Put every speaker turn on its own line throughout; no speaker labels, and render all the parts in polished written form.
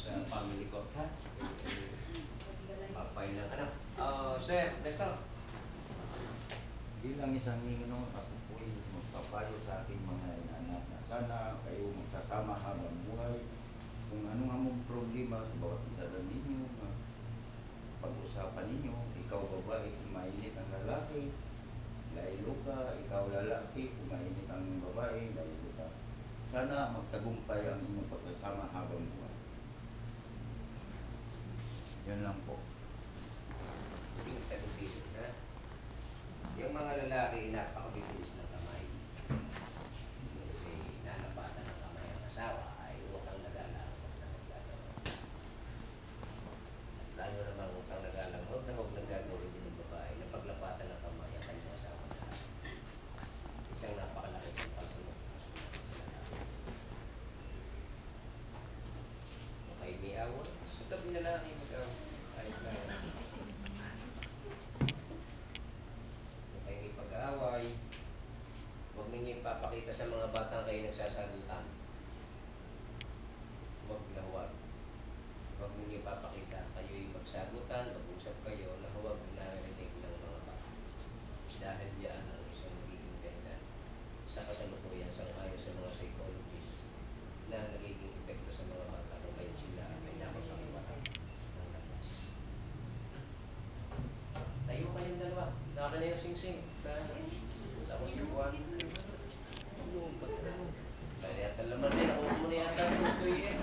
sa family court, ha? Papay lang ka na. Sir, Nestor.
Bilang isang Ninong, ako po ay magpapayo sa aking mga inanak na sana kayo magsasama habang buhay. Kung ano nga mong problema sa bawat isa ninyo, pag-usapan ninyo, ikaw babae, kung mainit ang lalaki, lailo ka, ikaw lalaki, kung mainit ang babae, lailo ka. Sana magtagumpay ang inyong pagkasama habang buhay. Yan lang po.
Yung tagupisip na. Yung mga lalaki, napakabibilis ng kamay. Kasi nanapatan ng kamay ang asawa, ay utang nagalang, huwag na nagagawa. Lalo naman utang nagalang, huwag na gagawin din ng babae na paglapatan ng kamay ang kanyang asawa na. Isang napakalaki sa pagsunod. Okay, may awa. So, tabi na lang yung mag-awa. Ayos na yan. Okay, may pag-aaway. Huwag ninyo ipapakita sa mga batang kayo nagsasagutan. Huwag na huwag. Huwag ninyo ipapakita. Kayo'y magsagutan, mag-usap kayo na huwag narinig ng mga bata. Dahil yan ang isang nagiging dahilan sa kasalukuyan sa ayon sa mga psychologists na nagiging epekto sa mga bata kung kayo sila ay nakapag-iwanan ng labas. Tayo kayong dalawa. Naka na yung sing-sing. Tapos yung buwan. Kaya yata laman din. Ako muna yata ang gusto yun.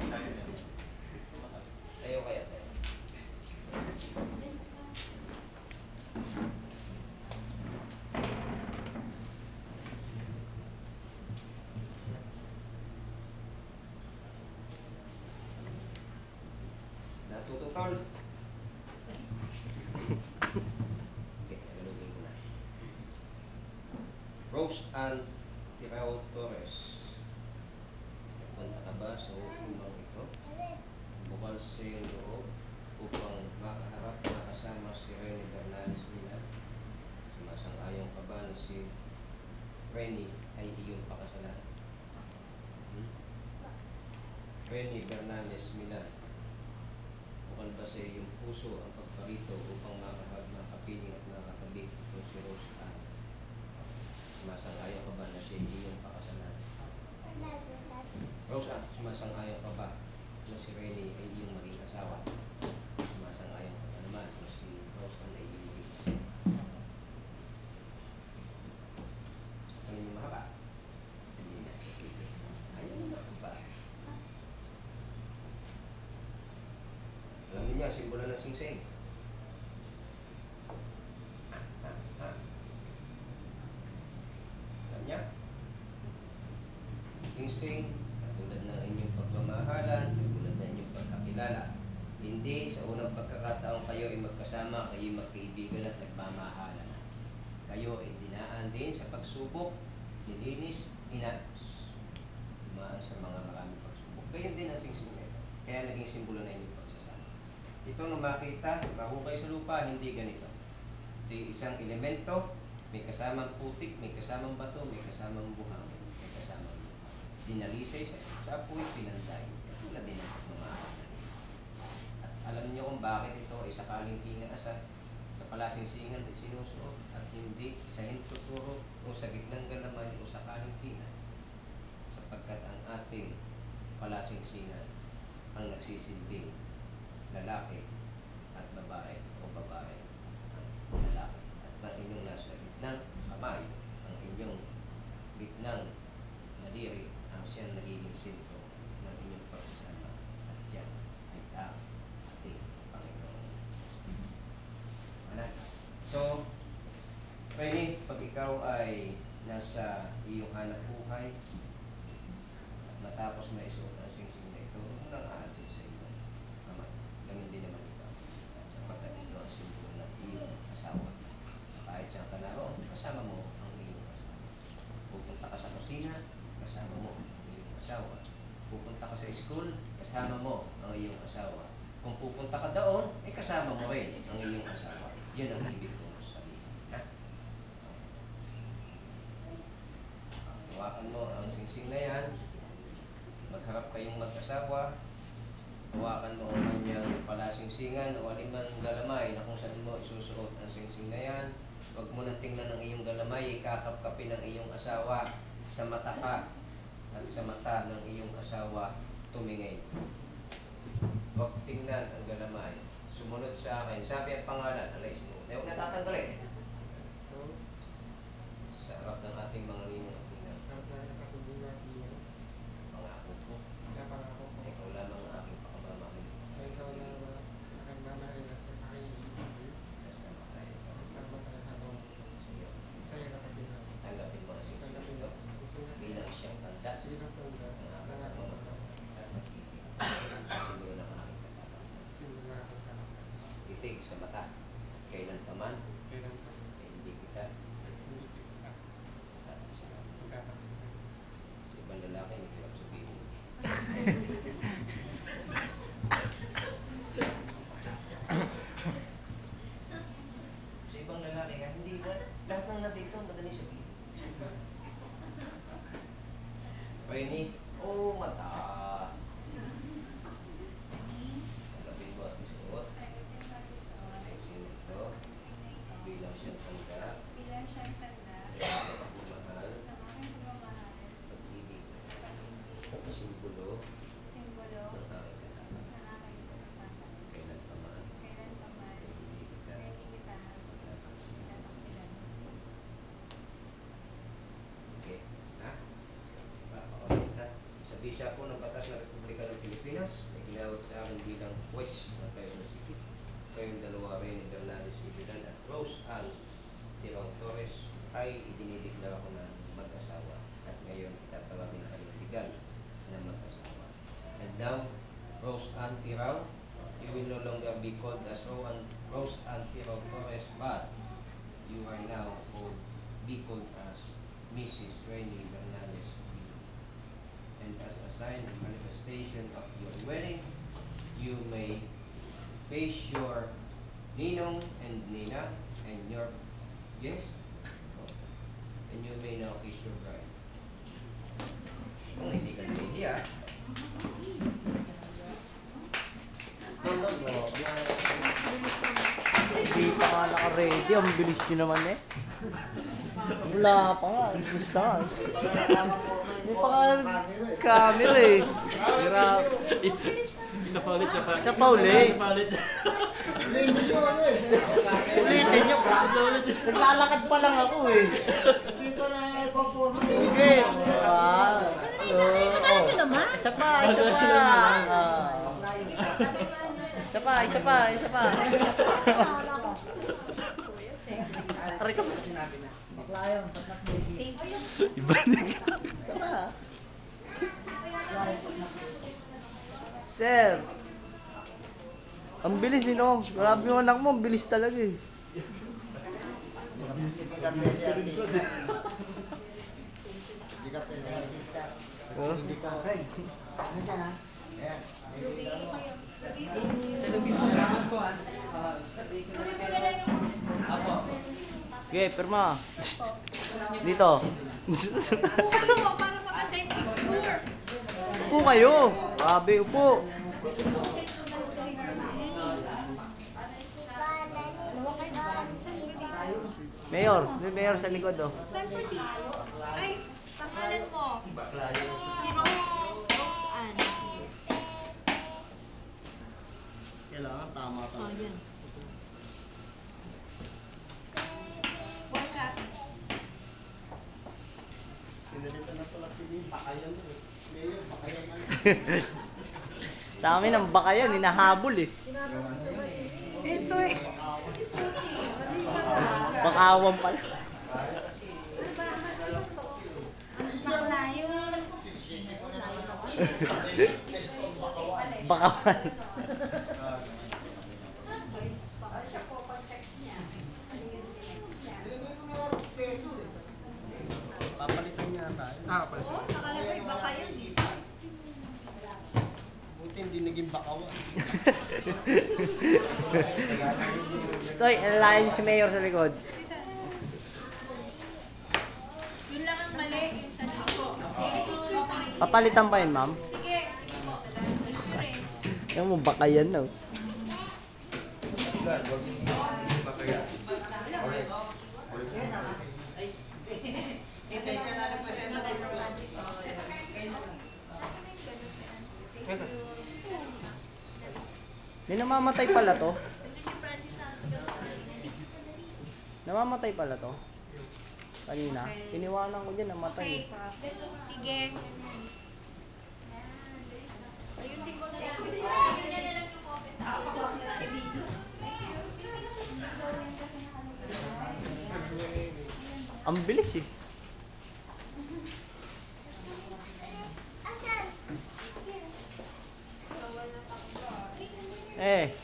Tayo kaya tayo. Natututol. Okay, galugin ko na. Rose and Tirao Torres. Punta ka ba sa upang ito? Bukal sa iyong loob upang makaharap na kasama si Rene Bernales Milan. Sumasang-ayon ka ba na si Rene ay iyong pakasalan? Rene Bernales Milan. Bukal ba sa iyong puso ang pagparito upang makaharap na kapiling at nakakabit itong si Rose Ann? Sumasang-ayon ka ba na siya iyong pakasalan? Rose Ann, sumasang-ayon ka ba na si Rene ay iyong maging asawa? Sumasang-ayon ka ba naman na si Rose Ann ay iyong maging asawa? Sa kanyang mahaba? Hindi na. Ayaw na ba? Alam niya, simbolo ng sing-sing. Alam niya? Sing-sing, katulad ng inyong pagmamahalan, katulad ng inyong pagkakilala. Hindi sa unang pagkakataon kayo ay magkasama, kayo magkaibigan at nagmamahalan. Kayo ay dinaan din sa pagsubok, nilinis, inatos. Dumaan sa mga maraming pagsubok. Ganyan din ang sing-sing na ito. Kaya naging simbolo na inyong pagsasama. Ito nung makita, mahukay sa lupa, hindi ganito. Ito yung isang elemento, may kasamang putik, may kasamang bato, may kasamang buhangin, may kasamang lupa. Dinalisay sa apoy, pinanday. Tulad din ang pagmamahal na nila. At alam niyo kung bakit ito ay sakaling tinga sa palasing-singan at sinusuot at hindi sa hintuturo o sa gitnang galamay o sakaling tinga. Sapagkat ang ating palasing-singan ang nagsisilbing lalaki at babae o babae ang lalaki. At ang inyong nasa gitnang kamay, ang inyong gitnang nadiri ang siyang nagiging sentro ng inyong pagsasama. At yan ay ang ating Panginoon. So, Rene, pag ikaw ay nasa iyong hanap buhay at matapos maisuot ang sing-sing na ito, unang aasin sa iyo naman. Ganun din naman ikaw. Sapagkat ito ang simbolo ng iyong asawa. Kahit siyang kanaroon, kasama mo ang iyong asawa. Pupunta ka sa kusina, kasama mo ang iyong asawa. Pupunta ka sa school, kasama mo ang iyong asawa. Kung pupunta ka doon, ay kasama mo rin ang iyong asawa. Yun ang ibig kong sabihin. Ha? Hawakan mo ang sing-sing na yan. Magharap kayong mag-asawa. Hawakan mo ang kanyang palasingsingan o alimang galamay na kung saan mo isusuot ang singsing na yan. Huwag mo nang tingnan ang iyong galamay, ikakapkapin ang iyong asawa sa mata ka at sa mata ng iyong asawa tumingin. Huwag tingnan ang galamay. Sumunod sa akin. Sabi ang pangalan. Alay, sumunod. Huwag natatanggalin. Sa harap ng ating mga ninong at ninang. Pangako ko. Ikaw lamang ang aking pakamamahal. Tanggapin mo ang singsing ito bilang siyang tanda ng aking pagmamahal at pag-ibig. Simbolo ng aking salamat. Titig sa mata. Kailan pa man, hindi kita tataksikan. Sa ibang lalaki, may hirap sabihin. Sa ibang lalaki nga, hindi ba? Lahat ng nandito, madali sabihin. Rainy, mata. Tanggapin mo at isuot. Singsing ito. Bilang siyang tanda. Pagmamahal. Pag-ibig. Simbolo ng aking katapat. Kailan pa man. Hindi kita tataksikan. Okay. Ha? Papakabalita. Sa bisa po ng Batas ng Republika ng Pilipinas, na ginawag sa akin bilang Juez ng Quezon City. Kayong dalawa rin ni Bernales Ibilan at Rose Ann Tirong Torres ay idinideklara ko na mag-asawa at ngayon itatawagin sa legal na mag-asawa. And now, Rose Ann Tirong, you will no longer be called as Rose Ann Tirong Torres, but you are now be called as Mrs. Rainy Bernales Ibilan. And as a sign and manifestation of your wedding, you may face your ninong and nina and your and you may now kiss your bride. Kung hindi ka nahihiya,
Hindi pa nga naka-ready. Ang bilis nyo naman eh. Wala pa nga. Bilis na nga. Hindi pa nga camera eh. Grabe.
Isa pa ulit,
Isa pa ulit. Ulitin nyo. Naglalakad pa lang ako eh. Okay. Isa pa. Isa pa. Aray ka. Iba na ka. Sir. Ang bilis eh, no? Grabe yung anak mo, ang bilis talaga eh. Okay, perma. Dito. Upo kayo. Grabe, upo. Mayor, may mayor sa likod oh.
Ay, pangalan mo. Si Rose Ann.
Kailangan tama
Oh,
talaga.
yan. 4 copies.
Pinalitan na pala pili. Bakayan mo eh. Mayor, bakayan na.
Sa amin ang bakayan, hinahabol eh.
Ito eh.
Bakawan pala.
Baklayo.
Bakawan.
Siya po, pag-text niya. Ano yung text niya?
Papalitan niya tayo.
Oo, nakalagay baka yun eh.
Buti hindi naging bakawan.
Stoy, alalayan si mayor sa likod.
Yun lang ang mali, yung sa likod.
Papalitan pa yun, ma'am?
Sige. Picture eh.
Yan mo, baka yan na. May namamatay pala to. Namamatay pala to. Kanina. Iniwanan ko dyan, namatay.
Sige. Ayusin ko na lang.
Ang bilis eh.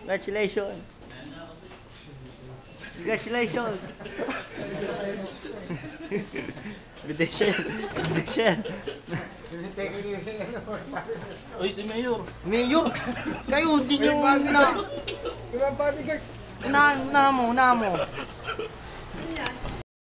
Congratulations. Congratulations. Invitation. Invitation.
Uy, si Mayor.
Mayor, kayo hindi nyo na...
Diba bodyguard?
Unahan mo, unahan mo.